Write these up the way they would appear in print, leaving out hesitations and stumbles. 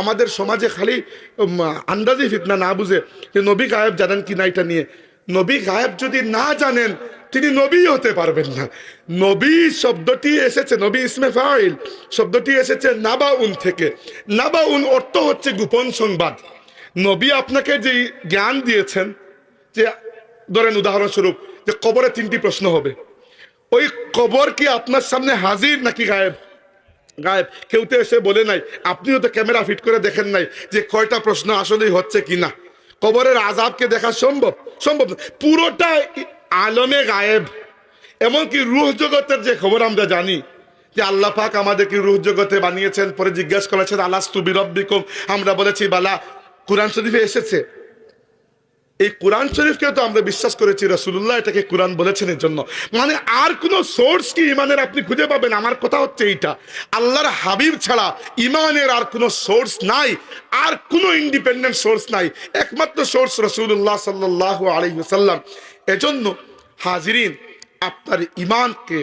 আমাদের সমাজে খালি আন্দাজি ফিতনা না বুঝে যে নবী গায়েব জানেন কি না, এটা নিয়ে নবী গায়েব যদি না জানেন তিনি নবী হতে পারবেন না। নবী শব্দটি এসেছে, নবী ইসমে ফাইল শব্দটি এসেছে নাবাউন থেকে। নাবাউন অর্থ হচ্ছে গোপন সংবাদ। নবী আপনাকে যে জ্ঞান দিয়েছেন, যে ধরেন উদাহরণস্বরূপ যে কবরে 3টি প্রশ্ন হবে, ওই কবর কি আপনার সামনে হাজির নাকি গায়েব? গায়েব। কেউ তো এসে বলে নাই, আপনিও তো ক্যামেরা ফিট করে দেখেন নাই যে কয়টা প্রশ্ন আসলেই হচ্ছে কিনা। কবরের আযাবকে দেখা সম্ভব? সম্ভব না। পুরোটা আলমে গায়েব। এমনকি রূহ জগতের যে খবর আমরা জানি যে আল্লাহ পাক আমাদেরকে রূহ জগতে বানিয়েছেন, পরে জিজ্ঞাসা করেছেন আলাস্তু বিরব্বিকুম, আমরা বলেছি বালা। কোরআন শরীফে এসেছে। এই কোরআন শরীফকে তো আমরা বিশ্বাস করেছি, রাসূলুল্লাহ এটাকে কোরআন বলেছেন। এর জন্য মানে আর কোনো সোর্স কি ইমানের আপনি খুঁজে পাবেন? আমার কথা হচ্ছে এইটা, আল্লাহর হাবিব ছাড়া ইমানের আর কোনো সোর্স নাই, আর কোনো ইন্ডিপেন্ডেন্ট সোর্স নাই। একমাত্র সোর্স রাসূলুল্লাহ সাল্লাল্লাহু আলাইহি ওয়াসাল্লাম। এজন্য হাজিরিন, আপনার ইমানকে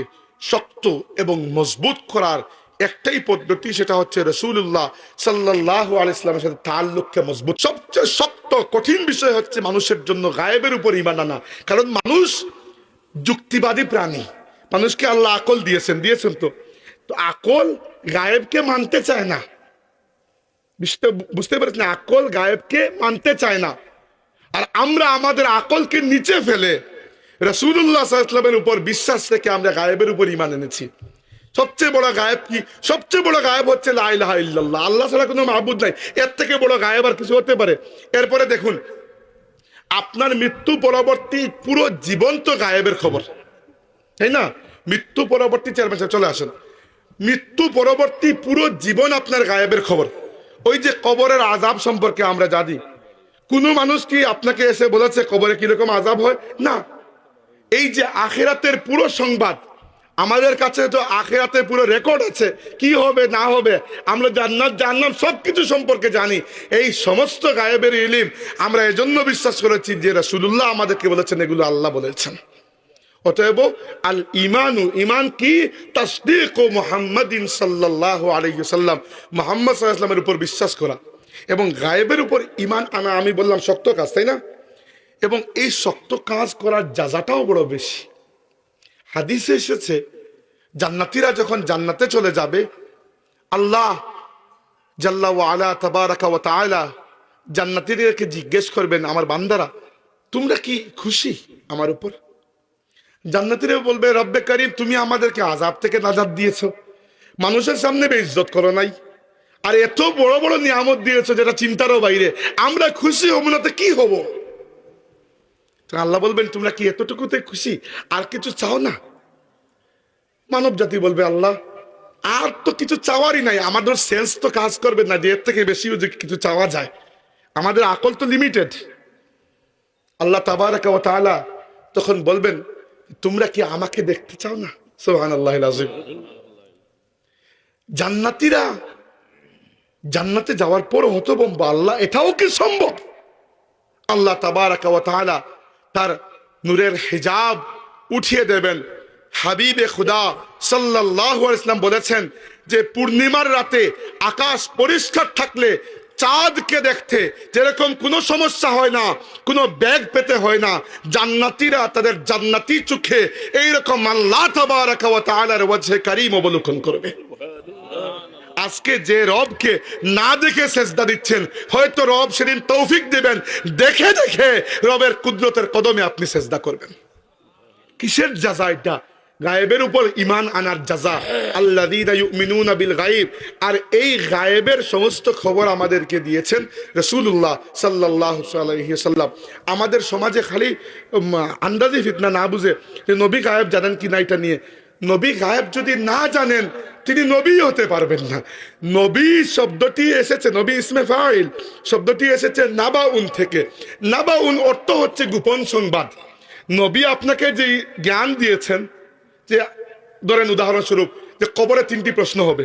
শক্ত এবং মজবুত করার একটাই পদ্ধতি, সেটা হচ্ছে রাসূলুল্লাহ সাল্লাল্লাহু আলাইহি ওয়াসাল্লামের সাথে তাআল্লুককে মজবুত। সবচেয়ে শক্ত কঠিন বিষয় হচ্ছে মানুষের জন্য গায়েবের উপর ঈমান আনা। কারণ মানুষ যুক্তিবাদী প্রাণী। মানুষকে আল্লাহ আকল দিয়েছেন তো আকল গায়েবকে মানতে চায় না। বুঝতে পেরেছেন? আকল গায়েবকে মানতে চায় না। আর আমরা আমাদের আকলকে নিচে ফেলে রাসূলুল্লাহ সাল্লাল্লাহু আলাইহি ওয়াসাল্লামের উপর বিশ্বাস রেখে আমরা গায়েবের উপর ঈমান এনেছি। সবচেয়ে বড় গায়েব কি? সবচেয়ে বড় গায়েব হচ্ছে লা ইলাহা ইল্লাল্লাহ, আল্লাহ ছাড়া কোনো মাবুদ নাই। এর থেকে বড় গায়েব আর কিছু হতে পারে? এরপরে দেখুন, আপনার মৃত্যু পরবর্তী পুরো জীবন তো গায়েবের খবর, তাই না? মৃত্যু পরবর্তী চলে আসেন, মৃত্যু পরবর্তী পুরো জীবন আপনার গায়েবের খবর। ওই যে কবরের আযাব সম্পর্কে আমরা জানি, কোনো মানুষ কি আপনাকে এসে বলেছে কবরে কিরকম আযাব হয়? না। এই যে আখিরাতের পুরো সংবাদ, আমাদের কাছে তো আখিরাতের পুরো রেকর্ড আছে, কি হবে না হবে, আমরা জান্নাত জাহান্নাম সবকিছু সম্পর্কে জানি। এই সমস্ত গায়েবের ইলম আমরা এজন্য বিশ্বাস করেছি যে রাসূলুল্লাহ আমাদেরকে বলেছেন, এগুলো আল্লাহ বলেছেন। অতএব আল ইমানু, ইমান কি? তাসদীকু মুহাম্মাদিন সাল্লাল্লাহু আলাইহি ওয়াসাল্লাম, মুহাম্মদ সাল্লাল্লাহু আলাইহি ওয়াসাল্লামের উপর বিশ্বাস করা এবং গায়েবের উপর ইমান আনা। আমি বললাম শক্ত কাজ, তাই না? এবং এই শক্ত কাজ করার জাযাটাও বড় বেশি। হাদিসে এসেছে, জান্নাতীরা যখন জান্নাতে চলে যাবে, আল্লাহ জাল্লা ওয়া আলা তাবারাকা ওয়া তাআলা জান্নাতীদেরকে জিজ্ঞেস করবেন, আমার বান্দারা তোমরা কি খুশি আমার উপর? জান্নাতীরা বলবে, রব্বে কারীম, তুমি আমাদেরকে আযাব থেকে নাজাত দিয়েছো, মানুষের সামনে বেইজ্জত করো নাই, আর এত বড় বড় নিয়ামত দিয়েছো যেটা চিন্তারও বাইরে, আমরা খুশি হব না তো কি হব? আল্লাহ বলবেন, তোমরা কি এতটুকুতে খুশি? আর কিছু চাও না? মানব জাতি বলবে, আল্লাহ আর তো কিছু চাওয়ারই নাই, আমাদের সেন্স তো কাজ করবে না যে এর থেকে বেশিও যে কিছু চাওয়া যায়, আমাদের আকল তো লিমিটেড। আল্লাহ তাবারাকা ওয়া তাআলা তখন বলবেন, তোমরা কি আমাকে দেখতে চাও না? সুবহানাল্লাহিল আযীম। জান্নাতীরা জান্নাতে যাওয়ার পর হতভম্ব, আল্লাহ এটাও কি সম্ভব? আল্লাহ তাবারাকা ওয়া তাআলা তার নূরের হিজাব উঠিয়ে দেবেন। হাবিবে খুদা সাল্লাল্লাহু আলাইহি ওয়াসাল্লাম বলেছেন যে পূর্ণিমার রাতে আকাশ পরিষ্কার থাকলে চাঁদকে দেখতে যেরকম কোনো সমস্যা হয় না, কোনো ব্যাগ পেতে হয় না, জান্নাতীরা তাদের জান্নাতি চোখে এইরকম আল্লাহ তাবারাকা ওয়া তাআলার ওয়াজহে কারীম অবলোকন করবে। আজকে যে রবকে না দেখে সেজদা দিচ্ছেন, হয়তো রব সেদিন তৌফিক দিবেন, দেখে দেখে রবের কুদরতের কদমে আপনি সেজদা করবেন। কিসের জাযা এটা? গায়েবের উপর ঈমান আনার জাযা। আল্লাযীনা ইউমিনুনা বিল গায়ব। আর এই গায়েবের সমস্ত খবর আমাদেরকে দিয়েছেন রাসূলুল্লাহ সাল্লাল্লাহু আলাইহি ওয়াসাল্লাম। আমাদের সমাজে খালি আন্দাজি ফিতনা না বুঝে যে নবী গায়েব জানেন কি না, এটা নিয়ে নবী গায়েব যদি না জানেন তিনি নবী হতে পারবেন না। নবী শব্দটি এসেছে, নবী ইসমে ফাইল শব্দটি এসেছে নাবাউন থেকে। নাবাউন অর্থ হচ্ছে গোপন সংবাদ। নবী আপনাকে যে জ্ঞান দিয়েছেন, যে ধরেন উদাহরণস্বরূপ যে কবরে 3টি প্রশ্ন হবে,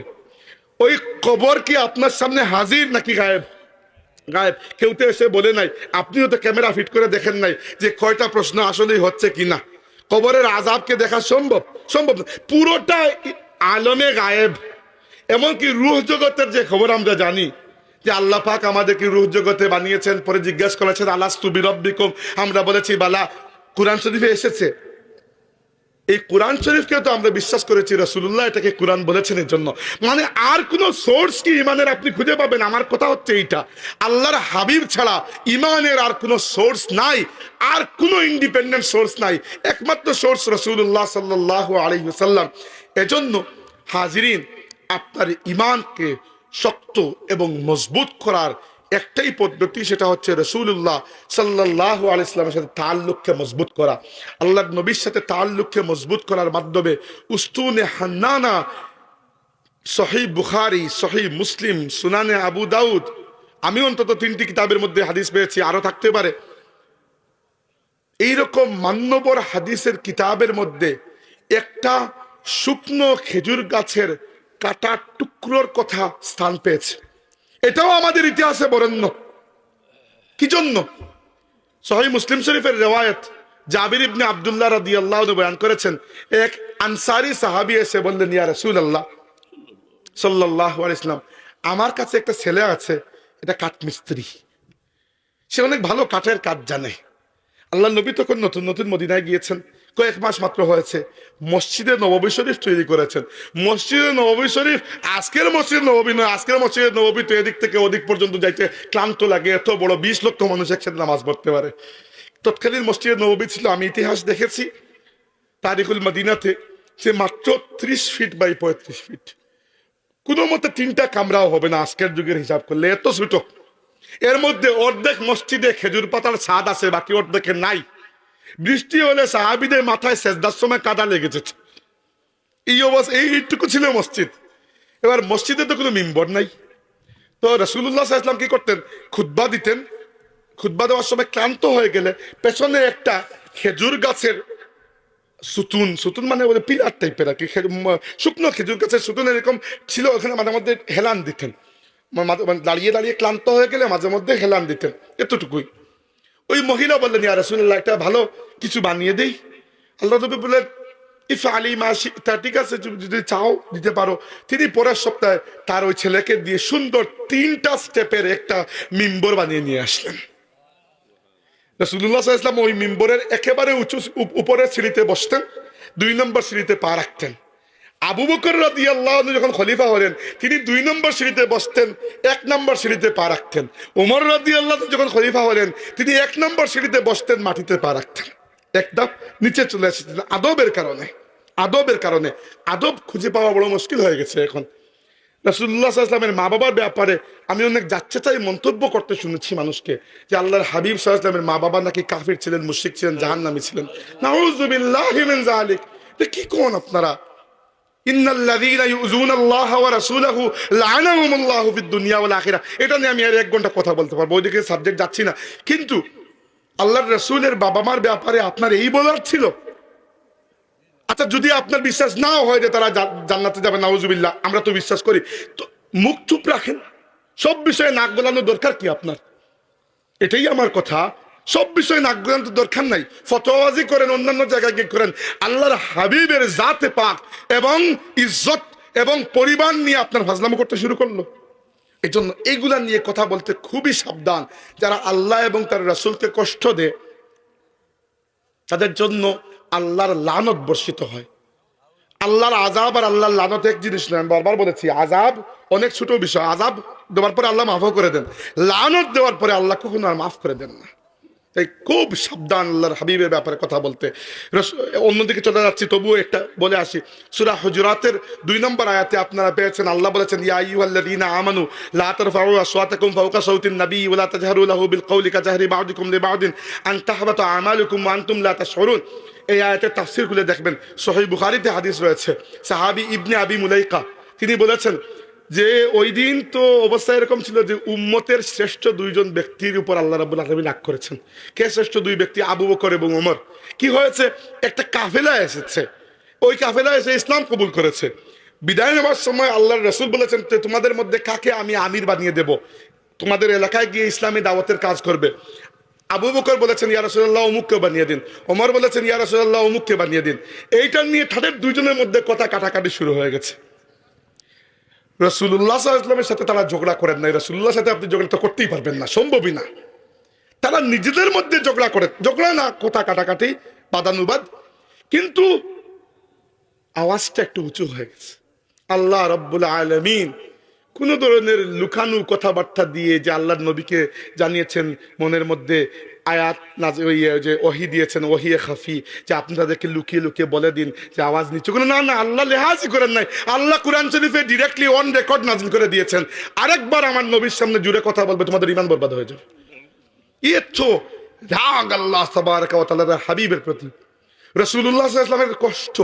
ওই কবর কি আপনার সামনে হাজির নাকি গায়েব? গায়েব। কেউ তো এসে বলে নাই, আপনিও তো ক্যামেরা ফিট করে দেখেন নাই যে কয়টা প্রশ্ন আসলেই হচ্ছে কিনা। কবরের আযাবকে দেখা সম্ভব? সম্ভব না। পুরোটা আলমে গায়েব। এমনকি রূহ জগতের যে খবর আমরা জানি যে আল্লাহ পাক আমাদেরকে রূহ জগতে বানিয়েছেন, পরে জিজ্ঞাসা করেছেন আলাস্তু বিরব্বিকুম, আমরা বলেছি বালা। কোরআন শরীফে এসেছে। এই কোরআন শরীফকে তো আমরা বিশ্বাস করেছি, রাসূলুল্লাহ এটাকে কোরআন বলেছেন এর জন্য। মানে আর কোন সোর্স কি ইমানের আপনি খুঁজে পাবেন? আমার কথা হচ্ছে এইটা, আল্লাহর হাবিব ছাড়া ইমানের আর কোন সোর্স নাই, আর কোন ইন্ডিপেন্ডেন্ট সোর্স নাই, একমাত্র সোর্স রাসূলুল্লাহ সাল্লাল্লাহু আলাইহি ওয়াসাল্লাম। এজন্য হাজিরিন, আপনার ইমানকে শক্ত এবং মজবুত করার একটাই পদ্ধতি, সেটা হচ্ছে রাসূলুল্লাহ সাল্লাল্লাহু আলাইহি ওয়াসাল্লামের সাথে তাআল্লুককে মজবুত করা। আল্লাহর নবীর সাথে তাআল্লুককে মজবুত করার মাধ্যমে উস্তুনে হান্নানা, সহিহ বুখারী, সহিহ মুসলিম, সুনানে আবু দাউদ, আমি অন্তত 3টি কিতাবের মধ্যে হাদিস পেয়েছি, আরো থাকতে পারে। এইরকম মান্যবর হাদিসের কিতাবের মধ্যে একটা শুকনো খেজুর গাছের কাটা টুকরোর কথা স্থান পেয়েছে। এটাও আমাদের ইতিহাসে বরেণ্য। কি জন্য? সহিহ মুসলিম শরীফের রিওয়ায়াত, জাবির ইবনে আব্দুল্লাহ রাদিয়াল্লাহু আনহু বয়ান করেছেন, এক আনসারী সাহাবী এসে বললেন, ইয়া রাসূলুল্লাহ সাল্লাল্লাহু আলাইহি ওয়াসাল্লাম, আমার কাছে একটা ছেলে আছে, এটা কাঠমিস্ত্রি, সে অনেক ভালো কাঠের কাজ জানে। আল্লাহ নবী তখন নতুন নতুন মদিনায় গিয়েছেন, কয়েক মাস মাত্র হয়েছে, মসজিদে নববী শরীফ তৈরি করেছেন। মসজিদে নববী শরীফ আজকের মসজিদ নববী নয়, আজকের মসজিদে নববী তো এদিক থেকে ওদিক পর্যন্ত যাইতে ক্লান্ত লাগে, এত বড় 20 লক্ষ মানুষ একসাথে নামাজ পড়তে পারে। তৎকালীন মসজিদে নববী ছিল, আমি ইতিহাস দেখেছি তারিখুল মদিনাতে, সে মাত্র 30 ফিট বাই 35 ফিট, কোনো মতে 3টা কামরাও হবে না আজকের যুগের হিসাব করলে, এত ছোট। এর মধ্যে অর্ধেক মসজিদে খেজুর পাতার ছাদ আছে, বাকি অর্ধেকে নাই। বৃষ্টি হলে সাহাবীদের মাথায় সেজদার সময় কাদা লেগেছে। এই অবস্থা, এইটুকু ছিল মসজিদ। এবার মসজিদে তো কোনো মিম্বর নাই, তো রাসূলুল্লাহ সাল্লাল্লাহু আলাইহি ওয়াসাল্লাম কি করতেন? খুতবা দিতেন। খুতবা দেওয়ার সময় ক্লান্ত হয়ে গেলে পেছনে একটা খেজুর গাছের সুতুন, সুতুন মানে ওদের পিলার টাইপের আর কি, শুকনো খেজুর গাছের সুতুন এরকম ছিল, ওখানে মাঝে মধ্যে হেলান দিতেন। দাঁড়িয়ে দাঁড়িয়ে ক্লান্ত হয়ে গেলে মাঝে মধ্যে হেলান দিতেন, এতটুকুই। ওই মহিলা বললেন, ইয়া রাসূলুল্লাহ, একটা ভালো কিছু বানিয়ে দেই। আল্লাহ নবী বললেন, ইফআলি মা শি'তা, ঠিক আছে যদি চাও দিতে পারো। তিনি পরের সপ্তাহে তার ওই ছেলেকে দিয়ে সুন্দর 3টা স্টেপের একটা মিম্বর বানিয়ে নিয়ে আসলেন। রাসূলুল্লাহ সাল্লাল্লাহু আলাইহি ওয়াসাল্লাম ওই মিম্বরের একেবারে উঁচু উপরের সিঁড়িতে বসতেন, 2 নম্বর সিঁড়িতে পা রাখতেন। আবু বকর রাদিয়াল্লাহু আনহু যখন খলিফা হলেন, তিনি 2 নম্বর সিঁড়িতে বসতেন, 1 নম্বর সিঁড়িতে পা রাখতেন। ওমর রাদিয়াল্লাহু আনহু যখন খলিফা হলেন, তিনি 1 নম্বর সিঁড়িতে বসতেন, মাটিতে পা রাখতেন। একটা নিচে চলে এসেছিলেন আদবের কারণে। আদবের কারণে আদব খুঁজে পাওয়া বড় মুশকিল হয়ে গেছে এখন। রাসূলুল্লাহ সাল্লাল্লাহু আলাইহি ওয়াসাল্লামের মা বাবার ব্যাপারে আমি অনেক যাচ্ছে তাই মন্তব্য করতে শুনেছি মানুষকে, যে আল্লাহর হাবিব সাল্লাল্লাহু আলাইহি ওয়াসাল্লামের মা বাবা নাকি কাফির ছিলেন, মুশরিক ছিলেন, জাহান্নামী ছিলেন। নাউযু বিল্লাহি মিন যালিক। কি কোন আপনারা? ইন্নাল্লাযীনা ইউযুনাল্লাহ ওয়া রাসূলাহু লা'আনাহুমুল্লাহু ফিদ দুনিয়া ওয়াল আখিরাহ। এটা নিয়ে আমি আর 1 ঘন্টা কথা বলতে পারবো, ওইদিকে সাবজেক্ট যাচ্ছি না। কিন্তু আল্লাহর রাসূলের বাবা মার ব্যাপারে আপনার এই বলার ছিল? আচ্ছা, যদি আপনার বিশ্বাস না হয় যে তারা জান্নাতে যাবে, নাউজুবিল্লাহ, আমরা তো বিশ্বাস করি, তো মুখ চুপ রাখেন। সব বিষয়ে নাক গলানোর দরকার কি আপনার? এটাই আমার কথা। সব বিষয়ে নাক গলানোর দরকার নাই। ফতোয়াবাজি করেন, অন্যান্য জায়গায় গিয়ে করেন। আল্লাহর হাবিবের জাতে পাক এবং ইজ্জত এবং পরিবার নিয়ে আপনার ফাজলামো করতে শুরু করলো। এই জন্য এইগুলা নিয়ে কথা বলতে খুবই সাবধান। যারা আল্লাহ এবং তার রাসূলকে কষ্ট দেয়, তাদের জন্য আল্লাহর লানত বর্ষিত হয়। আল্লাহর আযাব আর আল্লাহর লানত এক জিনিস নয়। আমি বারবার বলেছি, আযাব অনেক ছোট বিষয়। আযাব দেওয়ার পরে আল্লাহ মাফও করে দেন, লানত দেওয়ার পরে আল্লাহ কখনো আর মাফ করে দেন না। তাই খুব সাবধান আল্লাহর হাবিবের ব্যাপারে কথা বলতে। অন্যদিকে চলে যাচ্ছি, তবুও একটা বলে আসি। সূরা হুজুরাতের 2 নম্বর আয়াতে আপনারা পেয়েছেন, আল্লাহ বলেছেন, ইয়া আইয়ুহাল্লাযীনা আমানু লা তারফাউ আসওয়াতাকুম ফাওকা সাওতিন নবী ওয়া লা তাজহারু লাহু বিল কওলি কাজাহরি বা'দিকুম লিবা'দিন আন তাহবাতা আমালুকুম ওয়া আনতুম লা তাশউরুন। এই আয়াতের তাফসীর খুলে দেখবেন, সহিহ বুখারীতে হাদিস রয়েছে। সাহাবী ইবনে আবি মুলাইকা তিনি বলেছেন যে ওই দিন তো অবস্থা এরকম ছিল যে উম্মতের শ্রেষ্ঠ 2 জন ব্যক্তির উপর আল্লাহ রাব্বুল আলামিন রাগ করেছেন। কে শ্রেষ্ঠ 2 ব্যক্তি? আবু বকর এবং ওমর। কি হয়েছে? একটা কাফেলা এসেছে, ওই কাফেলা এসে ইসলাম কবুল করেছে। বিদায় নেওয়ার সময় আল্লাহর রাসূল বলেছেন, তোমাদের মধ্যে কাকে আমি আমির বানিয়ে দেব, তোমাদের এলাকায় গিয়ে ইসলামী দাওয়াতের কাজ করবে। আবু বকর বলেছেন, ইয়া রাসূলুল্লাহ, অমুককে বানিয়ে দিন। ওমর বলেছেন, ইয়া রাসূলুল্লাহ, অমুককে বানিয়ে দিন। এইটা নিয়ে তাদের 2 জনের মধ্যে কথা কাটাকাটি শুরু হয়ে গেছে। রাসূলুল্লাহ সাল্লাল্লাহু আলাইহি ওয়াসাল্লামের সাথে তারা ঝগড়া করেন নাই। রাসূলুল্লাহর সাথে আপনি ঝগড়া তো করতেই পারবেন না, সম্ভবই না। তারা নিজেদের মধ্যে ঝগড়া করে, ঝগড়া না, কথা কাটাকাটি, বাদানুবাদ, কিন্তু আওয়াজটা একটু উঁচু হয়ে গেছে। আল্লাহ রাব্বুল আলামিন কোন ধরনের লুকানো কথাবার্তা দিয়ে যে আল্লাহর নবীকে জানিয়েছেন, মনের মধ্যে আয়াত যে ওহী দিয়েছেন, ওহিয়ে খাফি, যে আপনি তাদেরকে লুকিয়ে লুকিয়ে বলে দিন যে আওয়াজ নিচু করে, না না, আল্লাহ লেহাজই করেন নাই। আল্লাহ কুরআন শরীফে ডিরেক্টলি অন রেকর্ড নাজিল করে দিয়েছেন, আরেকবার আমার নবীর সামনে জুড়ে কথা বলবে তোমাদের ঈমান বরবাদ হয়ে যাবে। তো রাগ আল্লাহ তাবারাকা ওয়া তাআলার হাবিবের প্রতি, রাসূলুল্লাহ সাল্লাল্লাহু আলাইহি ওয়াসাল্লামের কষ্ট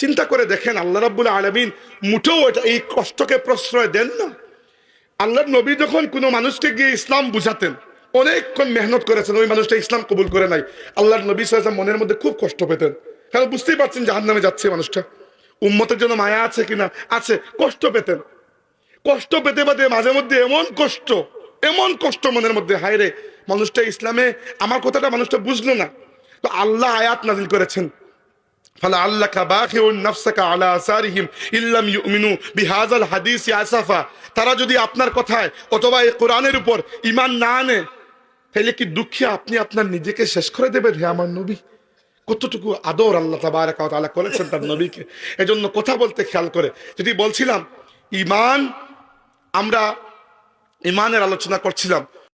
চিন্তা করে দেখেন। আল্লাহ রাব্বুল আলামিন মুঠেও এই কষ্টকে প্রশ্রয় দেন না। আল্লাহর নবী যখন কোনো মানুষকে গিয়ে ইসলাম বুঝাতেন, অনেকক্ষণ মেহনত করেছেন, ওই মানুষটা ইসলাম কবুল করে নাই, আল্লাহর নবী সাল্লাল্লাহু আলাইহি ওয়াসাল্লাম মনের মধ্যে খুব কষ্ট পেতেন। কারণ বুঝতেই পারছেন জাহান্নামে যাচ্ছে মানুষটা, উম্মতের জন্য মায়া আছে কিনা, আছে, কষ্ট পেতেন। কষ্ট পেতে পেতে মাঝে মধ্যে এমন কষ্ট মনের মধ্যে, হায় রে, মানুষটা ইসলামে, আমার কথাটা মানুষটা বুঝলো না। তো আল্লাহ আয়াত নাজিল করেছেন, ফালা আল্লাকা বাখিউন নাফসাকা আলা আসারিহিম ইল্লাম ইউমিনু বিহাযাল হাদিসি আসাফা। তারা যদি আপনার কথায় অথবা এই কোরআনের উপর ঈমান না আনে, তাহলে কি দুঃখে আপনি আপনার নিজেকে শেষ করে দেবেন? হে আমার নবী, কতটুকু আদর আল্লাহ তাবারাকা ওয়া তাআলা করেছেন তার নবীকে। এজন্য কথা বলতে খেয়াল করে, যদি বলছিলাম ঈমান, আমরা ঈমানের আলোচনা করছিলাম,